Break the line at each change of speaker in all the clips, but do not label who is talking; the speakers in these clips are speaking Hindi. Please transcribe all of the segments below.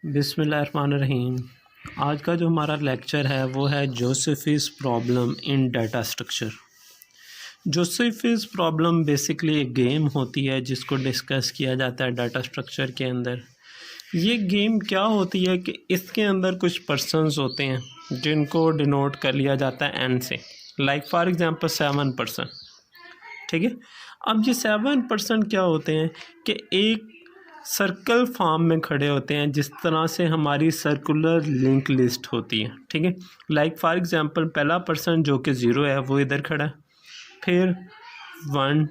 बिस्मिल्लाहिर्रहमानिर्रहीम। आज का जो हमारा लेक्चर है वो है Josephus problem in data structure. Josephus problem basically एक गेम होती है जिसको डिस्कस किया जाता है डाटा स्ट्रक्चर के अंदर। ये गेम क्या होती है कि इसके अंदर कुछ पर्सन्स होते हैं जिनको डिनोट कर लिया जाता है एन से, लाइक फॉर एग्जांपल 7 पर्सन। ठीक है, अब ये 7 पर्सन क्या होते हैं कि एक सर्कल फॉर्म में खड़े होते हैं, जिस तरह से हमारी सर्कुलर लिंक लिस्ट होती है। ठीक है, लाइक फॉर एग्जांपल पहला पर्सन जो कि 0 है वो इधर खड़ा है, फिर 1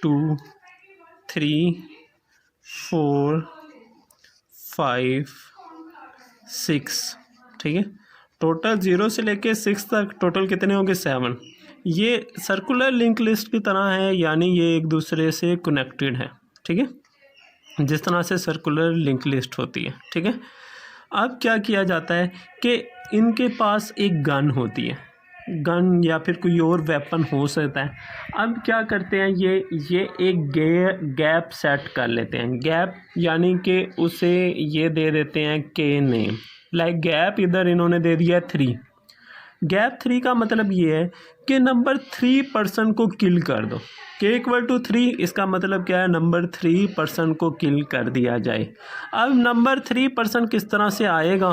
2 3 4 5 6। ठीक है, टोटल 0 से लेके 6 तक टोटल कितने होंगे? 7। ये सर्कुलर लिंक लिस्ट की तरह है, यानी ये एक दूसरे से कनेक्टेड है। ठीक है, जिस तरह से सर्कुलर लिंक लिस्ट होती है। ठीक है, अब क्या किया जाता है कि इनके पास एक गन होती है, गन या फिर कोई और वेपन हो सकता है। अब क्या करते हैं, ये एक गैप सेट कर लेते हैं। गैप यानी कि उसे ये दे देते हैं के नेम, लाइक गैप इधर इन्होंने दे दिया 3। गैप 3 का मतलब ये है कि नंबर 3 पर्सन को किल कर दो। के इक्वल टू 3, इसका मतलब क्या है? नंबर 3 पर्सन को किल कर दिया जाए। अब नंबर 3 पर्सन किस तरह से आएगा?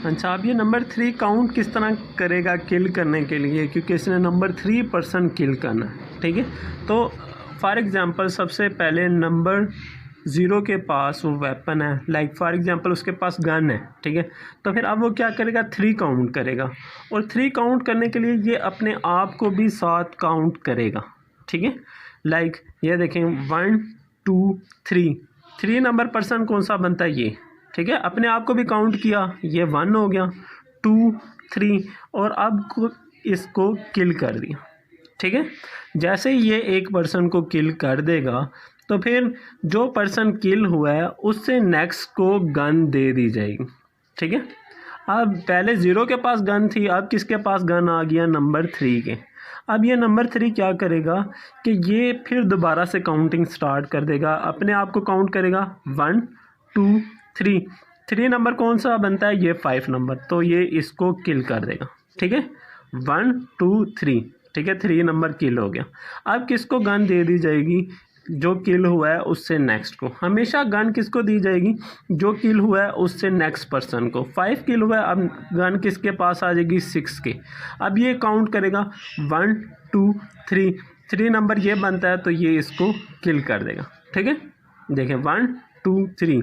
अच्छा, अब ये नंबर 3 काउंट किस तरह करेगा किल करने के लिए, क्योंकि इसने नंबर 3 पर्सन किल करना है। ठीक है, तो फॉर एग्ज़ाम्पल सबसे पहले नंबर 0 के पास वो वेपन है, लाइक फॉर एग्जांपल उसके पास गन है। ठीक है, तो फिर अब वो क्या करेगा? 3 काउंट करेगा, और 3 काउंट करने के लिए ये अपने आप को भी 7 काउंट करेगा। ठीक है, लाइक ये देखें 1 2 3 नंबर पर्सन कौन सा बनता है? ये। ठीक है, अपने आप को भी काउंट किया, ये 1 हो गया, 2 3, और अब इसको किल कर दिया। ठीक है, जैसे ही ये एक पर्सन को किल कर देगा तो फिर जो पर्सन किल हुआ है उससे नेक्स्ट को गन दे दी जाएगी। ठीक है, अब पहले 0 के पास गन थी, अब किसके पास गन आ गया? नंबर 3 के। अब ये नंबर 3 क्या करेगा कि ये फिर दोबारा से काउंटिंग स्टार्ट कर देगा, अपने आप को काउंट करेगा 1 2 3 नंबर कौन सा बनता है? ये 5 नंबर, तो ये इसको किल कर देगा। ठीक है, 1 2 3। ठीक है, 3 नंबर किल हो गया। अब किसको गन दे दी जाएगी? जो किल हुआ है उससे नेक्स्ट को। हमेशा गन किसको दी जाएगी? जो किल हुआ है उससे नेक्स्ट पर्सन को। 5 किल हुआ है, अब गन किसके पास आ जाएगी? 6 के। अब ये काउंट करेगा 1 2 3 नंबर ये बनता है, तो ये इसको किल कर देगा। ठीक है, देखें 1 2 3।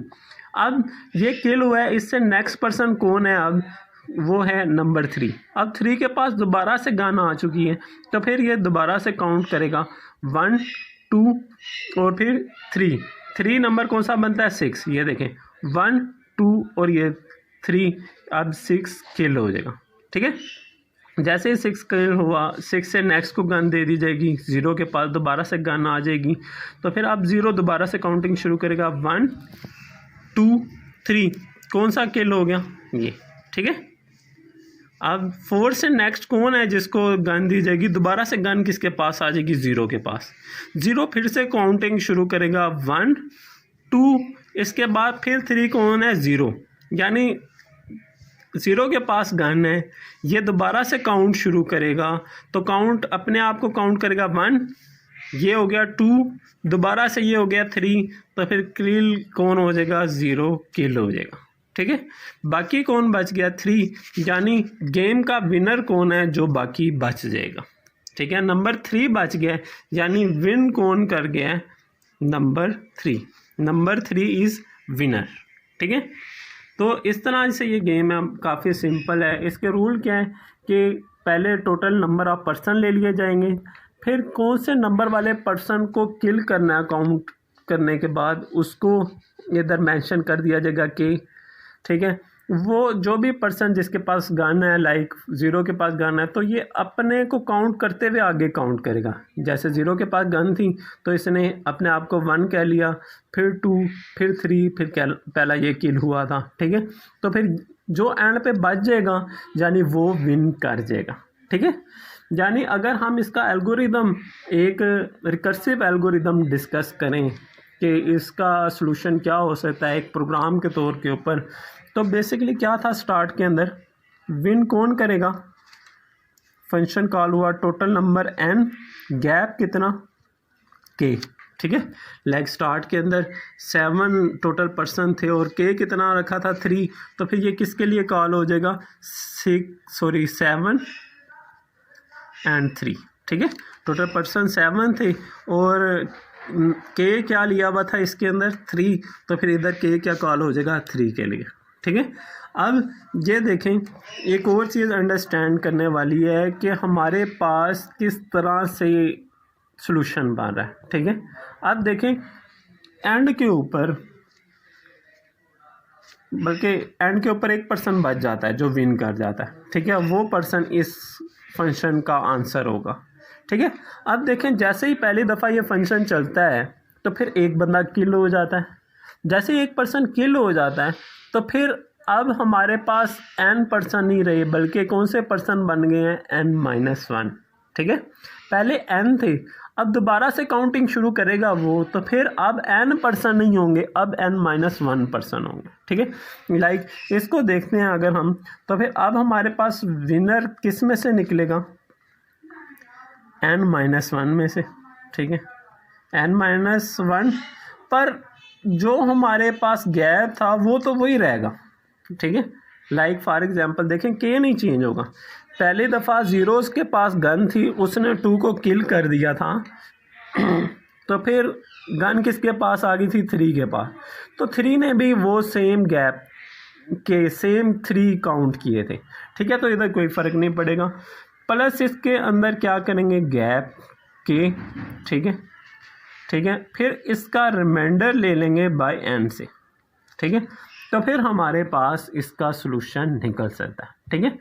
अब ये किल हुआ है, इससे नेक्स्ट पर्सन कौन है? अब वो है नंबर 3। अब 3 के पास दोबारा से गन आ चुकी है, तो फिर ये दोबारा से काउंट करेगा 1 2 और फिर 3 नंबर कौन सा बनता है? 6। ये देखें 1 2 और ये 3, अब 6 किल हो जाएगा। ठीक है, जैसे ही 6 किल हुआ, 6 से नेक्स्ट को गन दे दी जाएगी, 0 के पास दोबारा से गन आ जाएगी, तो फिर अब 0 दोबारा से काउंटिंग शुरू करेगा 1 2 3, कौन सा किल हो गया? ये। ठीक है, अब 4 से नेक्स्ट कौन है जिसको गन दी जाएगी? दोबारा से गन किसके पास आ जाएगी? 0 के पास। 0 फिर से काउंटिंग शुरू करेगा 1 2, इसके बाद फिर 3 कौन है? 0, यानी 0 के पास गन है, ये दोबारा से काउंट शुरू करेगा, तो काउंट अपने आप को काउंट करेगा 1, ये हो गया 2, दोबारा से ये हो गया 3, तो फिर किल कौन हो जाएगा? 0 किल हो जाएगा। ठीक है, बाकी कौन बच गया? 3, यानी गेम का विनर कौन है? जो बाकी बच जाएगा। ठीक है, नंबर 3 बच गया, यानी विन कौन कर गया? नंबर 3। Number 3 is winner. ठीक है, तो इस तरह से ये गेम है, काफ़ी सिंपल है। इसके रूल क्या है कि पहले टोटल नंबर ऑफ पर्सन ले लिए जाएंगे, फिर कौन से नंबर वाले पर्सन को किल करना है काउंट करने के बाद उसको इधर मेंशन कर दिया जाएगा कि ठीक है, वो जो भी पर्सन जिसके पास गन है, लाइक 0 के पास गन है, तो ये अपने को काउंट करते हुए आगे काउंट करेगा। जैसे 0 के पास गन थी तो इसने अपने आप को 1 कह लिया, फिर 2, फिर 3, फिर पहला ये किल हुआ था। ठीक है, तो फिर जो एंड पे बच जाएगा यानी वो विन कर जाएगा। ठीक है, यानी अगर हम इसका एल्गोरिदम, एक रिकर्सिव एल्गोरिदम डिस्कस करें कि इसका सलूशन क्या हो सकता है एक प्रोग्राम के तौर के ऊपर। तो बेसिकली क्या था, स्टार्ट के अंदर विन कौन करेगा, फंक्शन कॉल हुआ, टोटल नंबर n, गैप कितना k, ठीक है। लाइक स्टार्ट के अंदर 7 टोटल पर्सन थे और k कितना रखा था 3, तो फिर ये किसके लिए कॉल हो जाएगा 7 and 3, ठीक है। टोटल पर्सन 7 थे और k क्या लिया हुआ था इसके अंदर 3, तो फिर इधर k क्या कॉल हो जाएगा 3 के लिए, ठीक है। अब ये देखें, एक और चीज़ अंडरस्टैंड करने वाली है कि हमारे पास किस तरह से सॉल्यूशन बन रहा है, ठीक है। अब देखें एंड के ऊपर, बल्कि एंड के ऊपर एक पर्सन बच जाता है जो विन कर जाता है, ठीक है। वो पर्सन इस फंक्शन का आंसर होगा, ठीक है। अब देखें जैसे ही पहली दफ़ा ये फंक्शन चलता है तो फिर एक बंदा किल हो जाता है। जैसे ही एक पर्सन किल हो जाता है तो फिर अब हमारे पास n पर्सन नहीं रहे, बल्कि कौन से पर्सन बन गए हैं n-1, ठीक है। पहले n थे, अब दोबारा से काउंटिंग शुरू करेगा वो, तो फिर अब n पर्सन नहीं होंगे, अब n-1 पर्सन होंगे, ठीक है। लाइक इसको देखते हैं अगर हम, तो फिर अब हमारे पास विनर किस में से निकलेगा, n-1 में से, ठीक है। n-1 पर जो हमारे पास गैप था वो तो वही रहेगा, ठीक है। लाइक फॉर एग्जांपल देखें k नहीं चेंज होगा। पहली दफ़ा ज़ीरोस के पास गन थी, उसने 2 को किल कर दिया था तो फिर गन किसके पास आ गई थी 3 के पास, तो 3 ने भी वो सेम गैप के सेम 3 काउंट किए थे, ठीक है। तो इधर कोई फ़र्क नहीं पड़ेगा, प्लस इसके अंदर क्या करेंगे गैप के, ठीक है, ठीक है। फिर इसका रिमाइंडर ले लेंगे बाय n से, ठीक है। तो फिर हमारे पास इसका सलूशन निकल सकता है, ठीक है।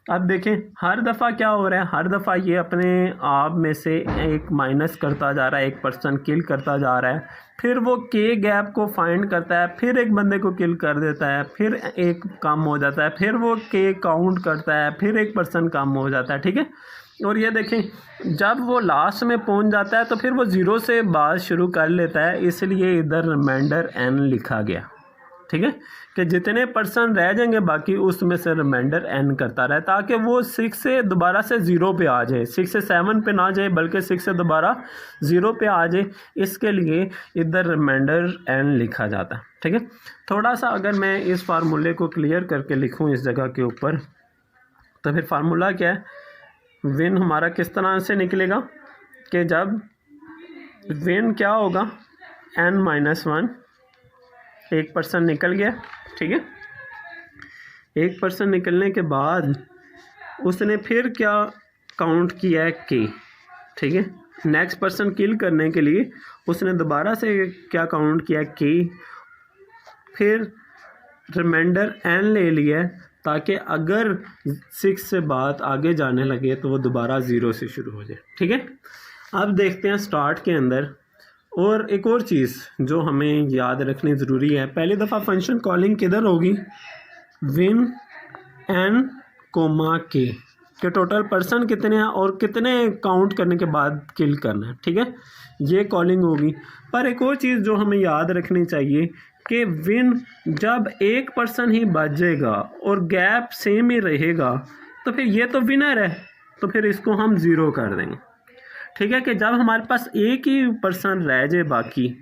अब देखें हर दफ़ा क्या हो रहा है, हर दफ़ा ये अपने आप में से एक माइनस करता जा रहा है, एक पर्सन किल करता जा रहा है, फिर वो k गैप को फाइंड करता है, फिर एक बंदे को किल कर देता है, फिर एक कम हो जाता है, फिर वो k काउंट करता है, फिर एक पर्सन कम हो जाता है, ठीक है। और ये देखें जब वो लास्ट में पहुंच जाता है तो फिर वो ज़ीरो से बात शुरू कर लेता है, इसलिए इधर रिमाइंडर n लिखा गया, ठीक है, कि जितने पर्सन रह जाएंगे बाकी उसमें से रिमाइंडर n करता रहे, ताकि वो 6 से दोबारा से 0 पे आ जाए, 6 से 7 पे ना जाए बल्कि 6 से दोबारा 0 पे आ जाए, इसके लिए इधर रिमाइंडर n लिखा जाता है, ठीक है। थोड़ा सा अगर मैं इस फार्मूले को क्लियर करके लिखूं इस जगह के ऊपर, तो फिर फार्मूला क्या है, विन हमारा किस तरह से निकलेगा कि जब विन क्या होगा n-1, एक पर्सन निकल गया, ठीक है। एक पर्सन निकलने के बाद उसने फिर क्या काउंट किया है k, ठीक है। नेक्स्ट पर्सन किल करने के लिए उसने दोबारा से क्या काउंट किया है k, फिर रिमाइंडर n ले लिया है ताकि अगर 6 से बात आगे जाने लगे तो वो दोबारा 0 से शुरू हो जाए, ठीक है। अब देखते हैं स्टार्ट के अंदर, और एक और चीज़ जो हमें याद रखनी ज़रूरी है, पहली दफ़ा फंक्शन कॉलिंग किधर होगी, विन n, k के टोटल पर्सन कितने हैं और कितने काउंट करने के बाद किल करना है, ठीक है, ये कॉलिंग होगी। पर एक और चीज़ जो हमें याद रखनी चाहिए कि विन जब एक पर्सन ही बचेगा और गैप सेम ही रहेगा तो फिर ये तो विनर है, तो फिर इसको हम 0 कर देंगे, ठीक है। कि जब हमारे पास एक ही पर्सन रह जाए बाकी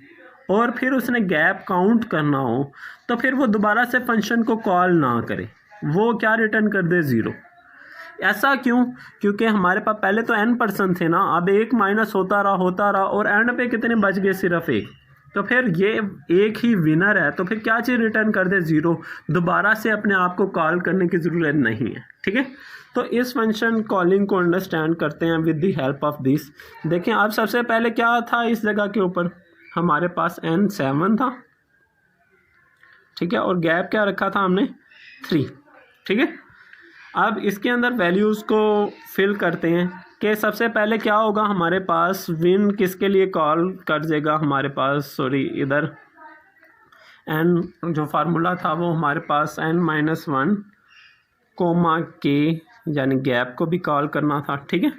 और फिर उसने गैप काउंट करना हो तो फिर वो दोबारा से फंक्शन को कॉल ना करे, वो क्या रिटर्न कर दे 0। ऐसा क्यों, क्योंकि हमारे पास पहले तो n पर्सन थे ना, अब एक माइनस होता रहा और एंड पे कितने बच गए, सिर्फ एक, तो फिर ये एक ही विनर है, तो फिर क्या चीज़ रिटर्न कर दे 0, दोबारा से अपने आप को कॉल करने की ज़रूरत नहीं है, ठीक है। तो इस फंक्शन कॉलिंग को अंडरस्टैंड करते हैं with the help of this. देखें अब सबसे पहले क्या था इस जगह के ऊपर, हमारे पास n-7 था, ठीक है, और गैप क्या रखा था हमने 3, ठीक है। अब इसके अंदर वैल्यूज़ को फिल करते हैं कि सबसे पहले क्या होगा, हमारे पास विन किसके लिए कॉल कर देगा, हमारे पास इधर n जो फार्मूला था वो हमारे पास n-1, k यानी गैप को भी कॉल करना था, ठीक है।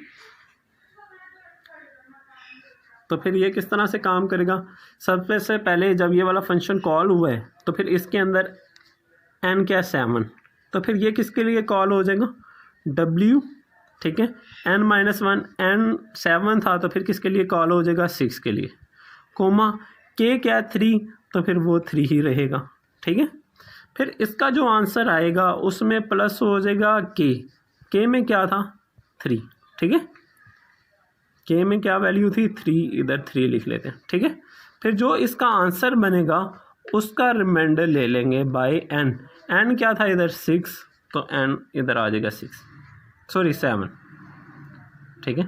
तो फिर ये किस तरह से काम करेगा। सबसे से पहले जब ये वाला फंक्शन कॉल हुआ है तो फिर इसके अंदर n क्या 7, तो फिर ये किसके लिए कॉल हो जाएगा w, ठीक है, n-1 n 7 था तो फिर किसके लिए कॉल हो जाएगा 6 के लिए, कोमा k क्या 3 तो फिर वो 3 ही रहेगा, ठीक है। फिर इसका जो आंसर आएगा उसमें प्लस हो जाएगा k में क्या था 3, ठीक है, k में क्या वैल्यू थी 3, इधर 3 लिख लेते हैं, ठीक है। फिर जो इसका आंसर बनेगा उसका रिमाइंडर ले लेंगे बाय n क्या था इधर 6, तो n इधर आ जाएगा 7, ठीक है,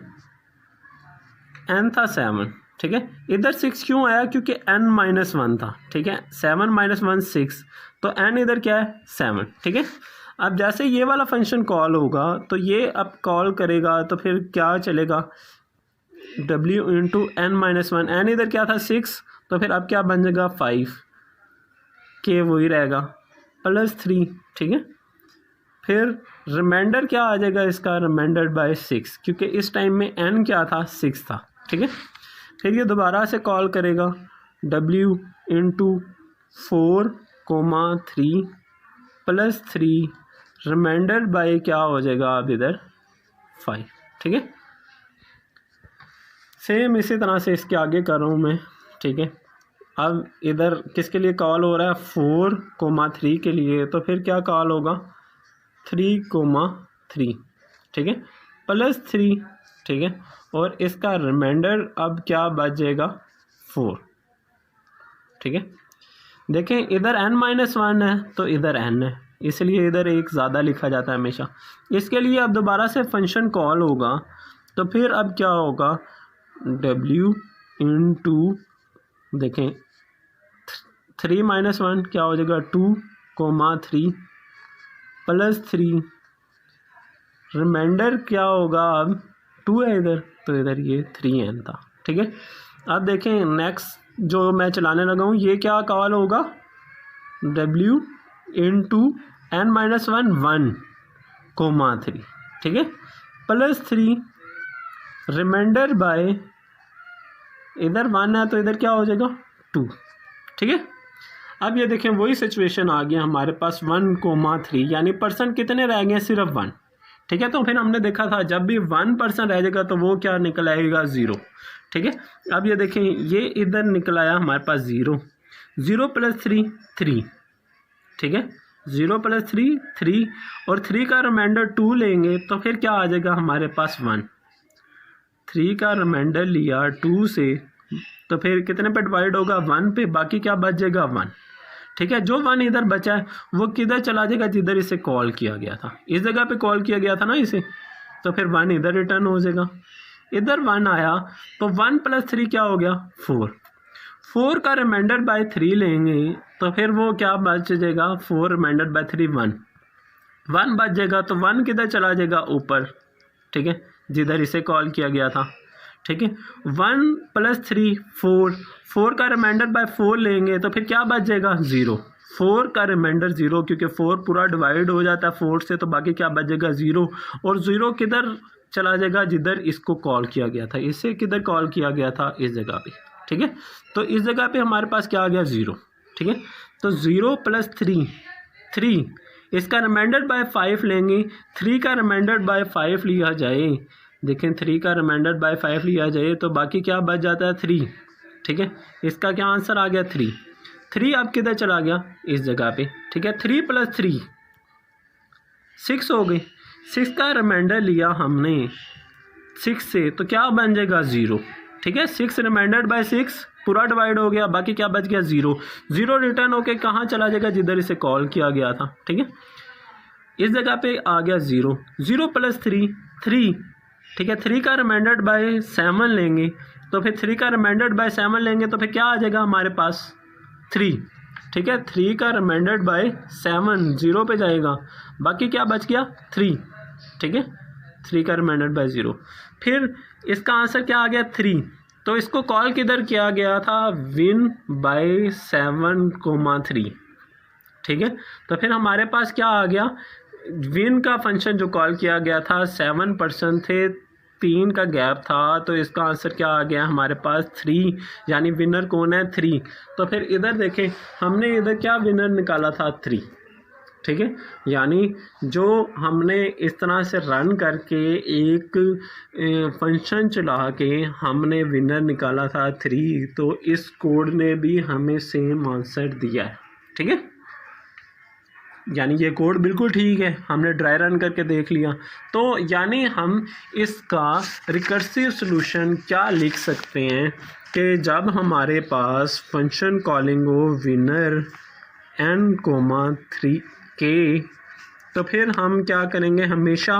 n था 7, ठीक है। इधर 6 क्यों आया, क्योंकि n-1 था, ठीक है, 7-1 6, तो n इधर क्या है 7, ठीक है। अब जैसे ये वाला फंक्शन कॉल होगा तो ये अब कॉल करेगा तो फिर क्या चलेगा w इंटू n-1, n इधर क्या था 6, तो फिर अब क्या बन जाएगा 5, k वही रहेगा प्लस 3, ठीक है। फिर रिमाइंडर क्या आ जाएगा इसका, रिमाइंडर बाय 6, क्योंकि इस टाइम में n क्या था 6 था, ठीक है। फिर ये दोबारा से कॉल करेगा w into 4,3 plus 3, reminder by क्या हो जाएगा अब इधर 5, ठीक है। सेम इसी तरह से इसके आगे कर रहा हूँ मैं, ठीक है। अब इधर किसके लिए कॉल हो रहा है 4,3 के लिए, तो फिर क्या कॉल होगा 3,3, ठीक है, प्लस 3, ठीक है, और इसका रिमाइंडर अब क्या बचेगा 4, ठीक है। देखें इधर n-1 है तो इधर n है, इसलिए इधर एक ज़्यादा लिखा जाता है हमेशा। इसके लिए अब दोबारा से फंक्शन कॉल होगा तो फिर अब क्या होगा w इंटू, देखें 3-1 क्या हो जाएगा 2,3 प्लस 3, रिमाइंडर क्या होगा अब 2 है इधर, तो इधर ये 3n था, ठीक है। अब देखें नेक्स्ट जो मैं चलाने लगा हूँ ये क्या कॉल होगा w इंटू n-1 1,3, ठीक है, प्लस 3, रिमाइंडर बाय इधर 1 है तो इधर क्या हो जाएगा 2, ठीक है। अब ये देखें वही सिचुएशन आ गया हमारे पास 1,3, यानी परसेंट कितने रह गए सिर्फ 1, ठीक है। तो फिर हमने देखा था जब भी 1% रह जाएगा तो वो क्या निकल आएगा 0, ठीक है। अब ये देखें ये इधर निकल आया हमारे पास 0 प्लस 3, ठीक है, 0 प्लस 3 और 3 का रिमाइंडर 2 लेंगे तो फिर क्या आ जाएगा हमारे पास 1, 3 का रिमाइंडर लिया 2 से तो फिर कितने पे डिवाइड होगा 1 पे, बाकी क्या बच जाएगा 1, ठीक है। जो 1 इधर बचा है वो किधर चला जाएगा जिधर इसे कॉल किया गया था, इस जगह पे कॉल किया गया था ना इसे, तो फिर 1 इधर रिटर्न हो जाएगा, इधर 1 आया तो 1 प्लस 3 क्या हो गया 4 का रिमाइंडर बाय 3 लेंगे तो फिर वो क्या बच जाएगा 4 रिमाइंडर बाय 3 1 बच जाएगा, तो 1 किधर चला जाएगा ऊपर, ठीक है, जिधर इसे कॉल किया गया था, ठीक है। 1 प्लस 3 4 का रिमाइंडर बाय 4 लेंगे तो फिर क्या बच जाएगा 0, 4 का रिमाइंडर 0, क्योंकि 4 पूरा डिवाइड हो जाता है 4 से, तो बाकी क्या बच जाएगा 0, और 0 किधर चला जाएगा जिधर इसको कॉल किया गया था, इसे किधर कॉल किया गया था इस जगह पे, ठीक है। तो इस जगह पे हमारे पास क्या आ गया 0, ठीक है। तो 0 प्लस 3, इसका रिमाइंडर बाय 5 लेंगे, 3 का रिमाइंडर बाय 5 लिया जाए, देखें 3 का रिमाइंडर बाय 5 लिया जाए तो बाकी क्या बच जाता है 3, ठीक है। इसका क्या आंसर आ गया 3 अब किधर चला गया इस जगह पे, ठीक है। 3 प्लस 3 6 हो गई, 6 का रिमाइंडर लिया हमने 6 से तो क्या बन जाएगा 0, ठीक है। 6 रिमाइंडर बाय 6 पूरा डिवाइड हो गया, बाकी क्या बच गया 0 रिटर्न होके कहाँ चला जाएगा जिधर इसे कॉल किया गया था, ठीक है। इस जगह पे आ गया 0 प्लस 3, ठीक है। 3 का रिमाइंडर बाय 7 लेंगे तो फिर 3 का रिमाइंडर बाय 7 लेंगे तो फिर क्या आ जाएगा हमारे पास 3, ठीक है। 3 का रिमाइंडर बाय 7 0 पे जाएगा, बाकी क्या बच गया 3, ठीक है। 3 का रिमाइंडर बाय 0, फिर इसका आंसर क्या आ गया 3, तो इसको कॉल किधर किया गया था विन बाय 7,3, ठीक है। तो फिर हमारे पास क्या आ गया विन का फंक्शन जो कॉल किया गया था 7% थे 3 का गैप था, तो इसका आंसर क्या आ गया हमारे पास 3, यानी विनर कौन है 3। तो फिर इधर देखें, हमने इधर क्या विनर निकाला था 3, ठीक है, यानी जो हमने इस तरह से रन करके एक फंक्शन चला के हमने विनर निकाला था 3, तो इस कोड ने भी हमें सेम आंसर दिया है, ठीक है, यानी ये कोड बिल्कुल ठीक है, हमने ड्राई रन करके देख लिया। तो यानी हम इसका रिकर्सिव सॉल्यूशन क्या लिख सकते हैं कि जब हमारे पास फंक्शन कॉलिंग हो विनर n, 3k, तो फिर हम क्या करेंगे, हमेशा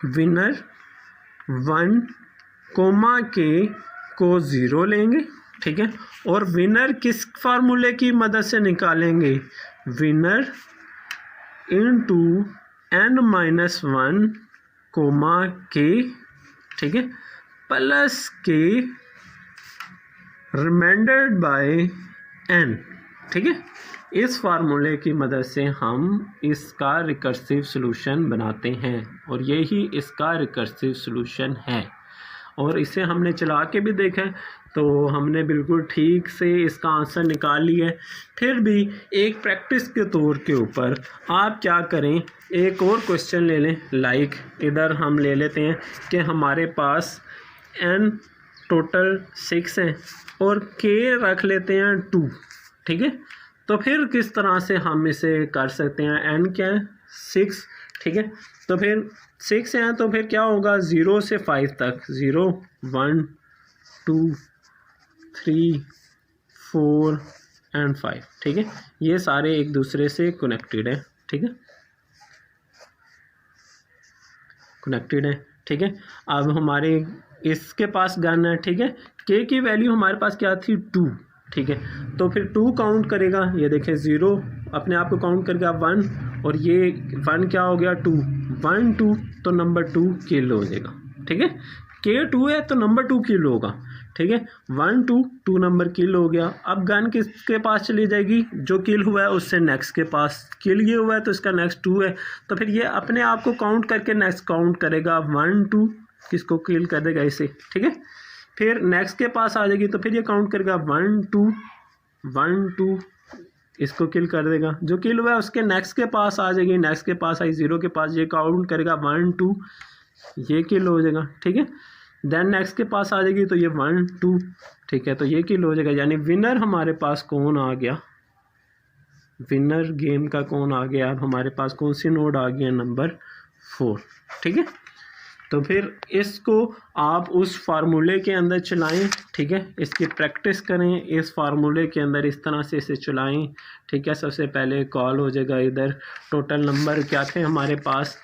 विनर 1, k को 0 लेंगे, ठीक है, और विनर किस फार्मूले की मदद से निकालेंगे, विनर इनटू n-1, k, ठीक है, प्लस k रिमाइंडर्ड बाय n, ठीक है। इस फार्मूले की मदद से हम इसका रिकर्सिव सॉल्यूशन बनाते हैं और यही इसका रिकर्सिव सॉल्यूशन है। और इसे हमने चला के भी देखा है, तो हमने बिल्कुल ठीक से इसका आंसर निकाल लिया है। फिर भी एक प्रैक्टिस के तौर के ऊपर आप क्या करें, एक और क्वेश्चन ले लें, लाइक इधर हम ले लेते हैं कि हमारे पास n टोटल 6 है और k रख लेते हैं 2, ठीक है। तो फिर किस तरह से हम इसे कर सकते हैं, n क्या है 6, ठीक है, तो फिर 6 हैं, तो फिर क्या होगा 0 से 5 तक, 0, 1, 2, 3, 4 एंड 5, ठीक है, ये सारे एक दूसरे से कनेक्टेड है, ठीक है, कनेक्टेड है, ठीक है। अब हमारे इसके पास गन है, ठीक है, k की वैल्यू हमारे पास क्या थी 2, ठीक है, तो फिर 2 काउंट करेगा, ये देखें 0 अपने आप को काउंट करेगा 1, और ये 1 क्या हो गया 2, 1 2, तो नंबर 2 किल हो जाएगा, ठीक है, k 2 है तो नंबर 2 किल होगा, ठीक है, 1 2 2 नंबर किल हो गया। अब गन किसके पास चली जाएगी, जो किल हुआ है उससे नेक्स्ट के पास, किल ये हुआ है तो इसका नेक्स्ट 2 है, तो फिर ये अपने आप को काउंट करके नेक्स्ट काउंट करेगा 1 2, किसको किल कर देगा इसे, ठीक है, फिर नेक्स्ट के पास आ जाएगी तो फिर ये काउंट करेगा 1 2 1 2, इसको किल कर देगा, जो किल हुआ है उसके नेक्स्ट के पास आ जाएगी, नेक्स्ट के पास आई 0 के पास, ये काउंट करेगा 1 2, ये किल हो जाएगा, ठीक है, देन नेक्स्ट के पास आ जाएगी तो ये 1 2, ठीक है, तो ये किल हो जाएगा, यानी विनर हमारे पास कौन आ गया, विनर गेम का कौन आ गया, अब हमारे पास कौन सी नोड आ गया, नंबर 4, ठीक है। तो फिर इसको आप उस फार्मूले के अंदर चलाएं, ठीक है, इसकी प्रैक्टिस करें, इस फार्मूले के अंदर इस तरह से इसे चलाएं, ठीक है। सबसे पहले कॉल हो जाएगा, इधर टोटल नंबर क्या थे हमारे पास,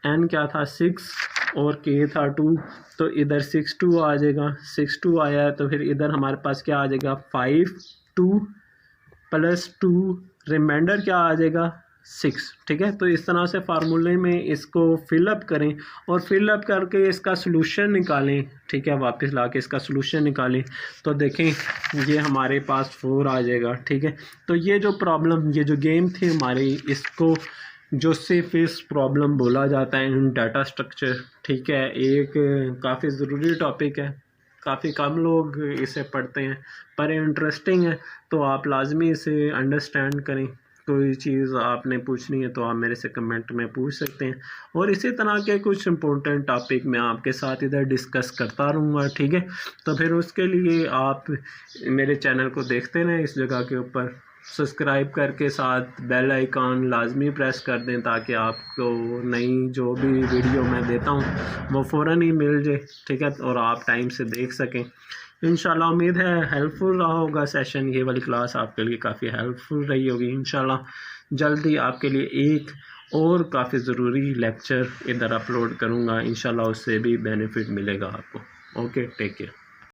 n क्या था 6 और k था 2, तो इधर 6 2 आ जाएगा, 6 2 आया है, तो फिर इधर हमारे पास क्या आ जाएगा 5 2 प्लस 2, रिमाइंडर क्या आ जाएगा 6, ठीक है। तो इस तरह से फार्मूले में इसको फिलअप करें और फिलअप करके इसका सलूशन निकालें, ठीक है, वापस ला के इसका सलूशन निकालें, तो देखें ये हमारे पास 4 आ जाएगा, ठीक है। तो ये जो प्रॉब्लम, ये जो गेम थी हमारी, इसको जोसेफिस प्रॉब्लम बोला जाता है इन डाटा स्ट्रक्चर, ठीक है। एक काफ़ी ज़रूरी टॉपिक है, काफ़ी कम लोग इसे पढ़ते हैं, पर इंटरेस्टिंग है, तो आप लाजमी इसे अंडरस्टैंड करें। कोई चीज़ आपने पूछनी है तो आप मेरे से कमेंट में पूछ सकते हैं, और इसी तरह के कुछ इम्पोर्टेंट टॉपिक मैं आपके साथ इधर डिस्कस करता रहूँगा, ठीक है। तो फिर उसके लिए आप मेरे चैनल को देखते रहें, इस जगह के ऊपर सब्सक्राइब करके साथ बेल आइकॉन लाजमी प्रेस कर दें, ताकि आपको नई जो भी वीडियो मैं देता हूँ वो फ़ौरन ही मिल जाए, ठीक है, और आप टाइम से देख सकें। इंशाल्लाह उम्मीद है हेल्पफुल रहा होगा सेशन, ये वाली क्लास आपके लिए काफ़ी हेल्पफुल रही होगी। इंशाल्लाह जल्दी आपके लिए एक और काफ़ी ज़रूरी लेक्चर इधर अपलोड करूँगा, इंशाल्लाह उससे भी बेनिफिट मिलेगा आपको। Okay, take care.